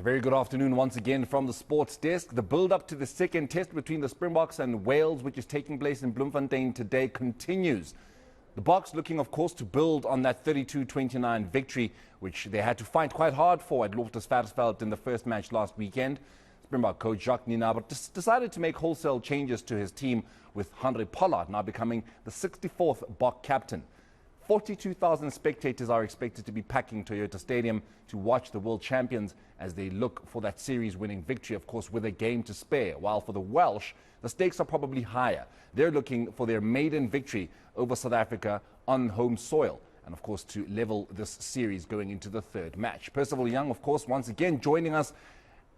A very good afternoon once again from the sports desk. The build-up to the second test between the Springboks and Wales, which is taking place in Bloemfontein today, continues. The Boks looking, of course, to build on that 32-29 victory, which they had to fight quite hard for at Loftus in the first match last weekend. Springbok coach Jacques Nienaber decided to make wholesale changes to his team, with Henry Pollard now becoming the 64th Bok captain. 42,000 spectators are expected to be packing Toyota Stadium to watch the world champions as they look for that series-winning victory, of course, with a game to spare. While for the Welsh, the stakes are probably higher. They're looking for their maiden victory over South Africa on home soil, and of course to level this series going into the third match. Percival Young, of course, once again joining us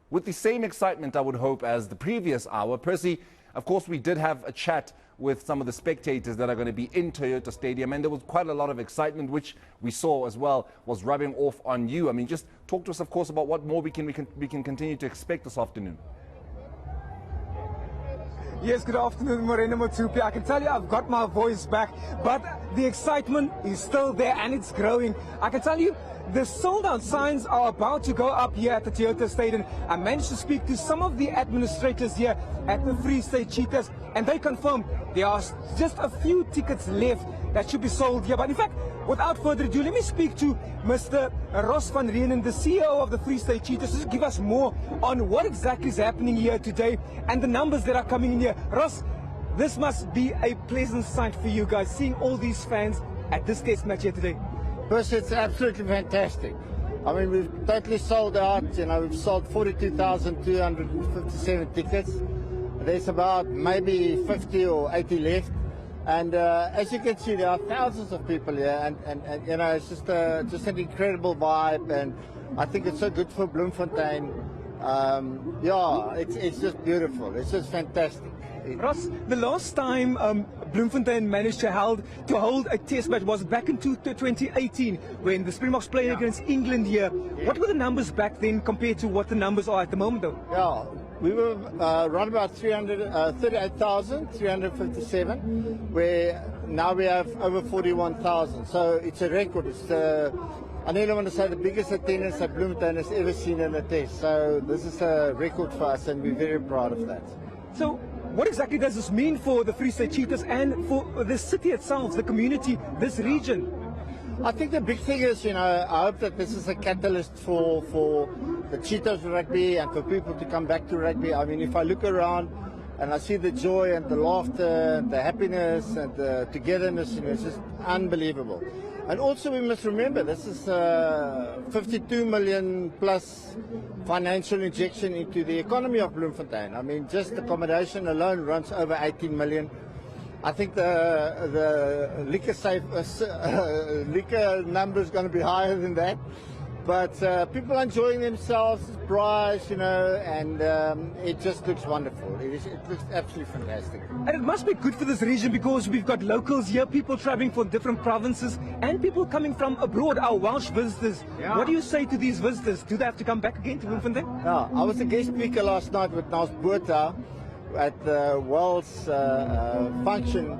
with the same excitement, I would hope, as the previous hour. Percy, of course, we did have a chat with some of the spectators that are going to be in Toyota Stadium, and there was quite a lot of excitement, which we saw as well was rubbing off on you. I mean, just talk to us, of course, about what more we can continue to expect this afternoon. Yes, good afternoon, Morena Motsupi. I can tell you I've got my voice back, but the excitement is still there and it's growing. I can tell you the sold-out signs are about to go up here at the Toyota Stadium. I managed to speak to some of the administrators here at the Free State Cheetahs, and they confirm there are just a few tickets left that should be sold here. But in fact, without further ado, let me speak to Mr. Ross van Reenen, the CEO of the Free State Cheetahs, to give us more on what exactly is happening here today and the numbers that are coming in here. Ross, this must be a pleasant sight for you guys, seeing all these fans at this test match here today. First, it's absolutely fantastic. I mean, we've totally sold out. You know, we've sold 42,257 tickets. There's about maybe 50 or 80 left. And as you can see, there are thousands of people here, and you know, it's just an incredible vibe, and I think it's so good for Bloemfontein. Yeah, it's just beautiful. It's just fantastic. Ross, the last time Bloemfontein managed to hold a test match was back in 2018 when the Springboks played against England here. Yeah. What were the numbers back then compared to what the numbers are at the moment, though? Yeah, we were around about 38,357, where now we have over 41,000. So it's a record. It's I nearly want to say the biggest attendance that Bloemfontein has ever seen in a test. So this is a record for us, and we're very proud of that. So what exactly does this mean for the Free State Cheetahs and for the city itself, the community, this region? I think the big thing is, you know, I hope that this is a catalyst for the Cheetahs rugby and for people to come back to rugby. I mean, if I look around and I see the joy and the laughter and the happiness and the togetherness, you know, it's just unbelievable. And also we must remember this is 52 million plus financial injection into the economy of Bloemfontein. I mean, just accommodation alone runs over 18 million. I think the liquor number is going to be higher than that. But people are enjoying themselves, prize, you know, and it just looks wonderful. It looks absolutely fantastic. And it must be good for this region because we've got locals here, people traveling from different provinces, and people coming from abroad, our Welsh visitors. Yeah. What do you say to these visitors? Do they have to come back again to Bloemfontein? Yeah, I was a guest speaker last night with Nas Botha at the Wales function,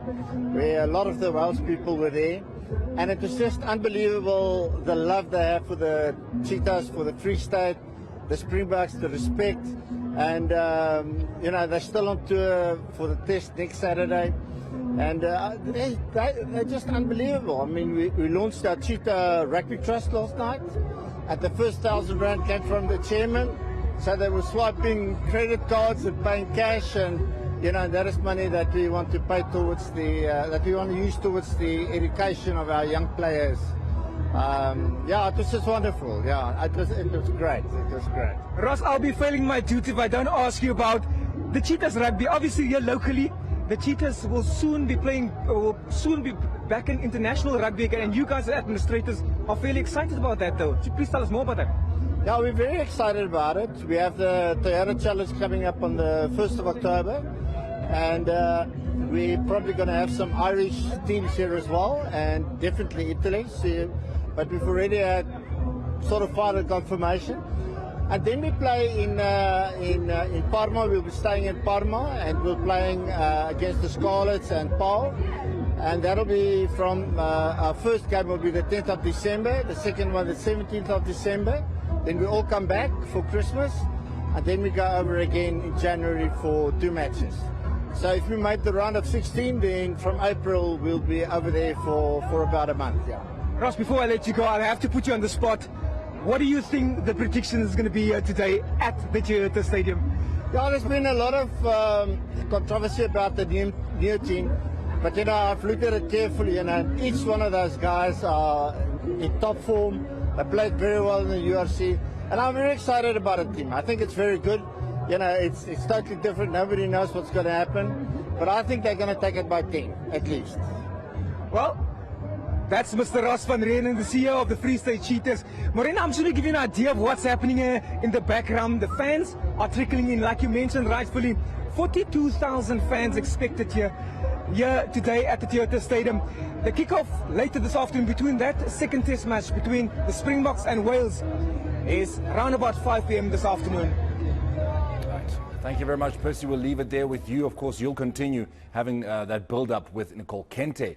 where a lot of the Welsh people were there. And it was just unbelievable, the love they have for the Cheetahs, for the Free State, the Springboks, the respect. And, you know, they're still on tour for the test next Saturday. And they're just unbelievable. I mean, we launched our Cheetah Rugby Trust last night. And the first 1,000 rand came from the chairman. So they were swiping credit cards and paying cash, and you know, that is money that we want to pay towards that we want to use towards the education of our young players. Yeah, it was just wonderful. Yeah, it was great. It was great. Ross, I'll be failing my duty if I don't ask you about the Cheetahs rugby. Obviously, here locally, the Cheetahs will soon be back in international rugby again, and you guys as administrators are fairly excited about that, though. Please tell us more about that. Yeah, we're very excited about it. We have the Toyota Challenge coming up on the 1st of October. And we're probably going to have some Irish teams here as well, and definitely Italy. So, but we've already had sort of final confirmation. And then we play in Parma. We'll be staying in Parma, and we're playing against the Scarlets and Paul. And that'll be from our first game will be the 10th of December. The second one the 17th of December. Then we all come back for Christmas, and then we go over again in January for 2 matches. So if we make the round of 16, then from April we'll be over there for about a month. Yeah. Ross, before I let you go, I have to put you on the spot. What do you think the prediction is going to be today at the Toyota Stadium? Yeah, there's been a lot of controversy about the new team, but I've looked at it carefully, each one of those guys are in top form. They played very well in the URC, and I'm very excited about the team. I think it's very good. It's totally different. Nobody knows what's going to happen, but I think they're going to take it by 10 at least. Well, that's Mr. Ross van Renen, the CEO of the Free State Cheetahs. Morena, I'm just going to give you an idea of what's happening in the background. The fans are trickling in, like you mentioned rightfully. 42,000 fans expected here today at the Toyota Stadium. The kickoff later this afternoon between that second test match between the Springboks and Wales is around about 5 p.m. this afternoon. Right. Thank you very much, Percy. We'll leave it there with you. Of course, you'll continue having that build-up with Nicole Kente.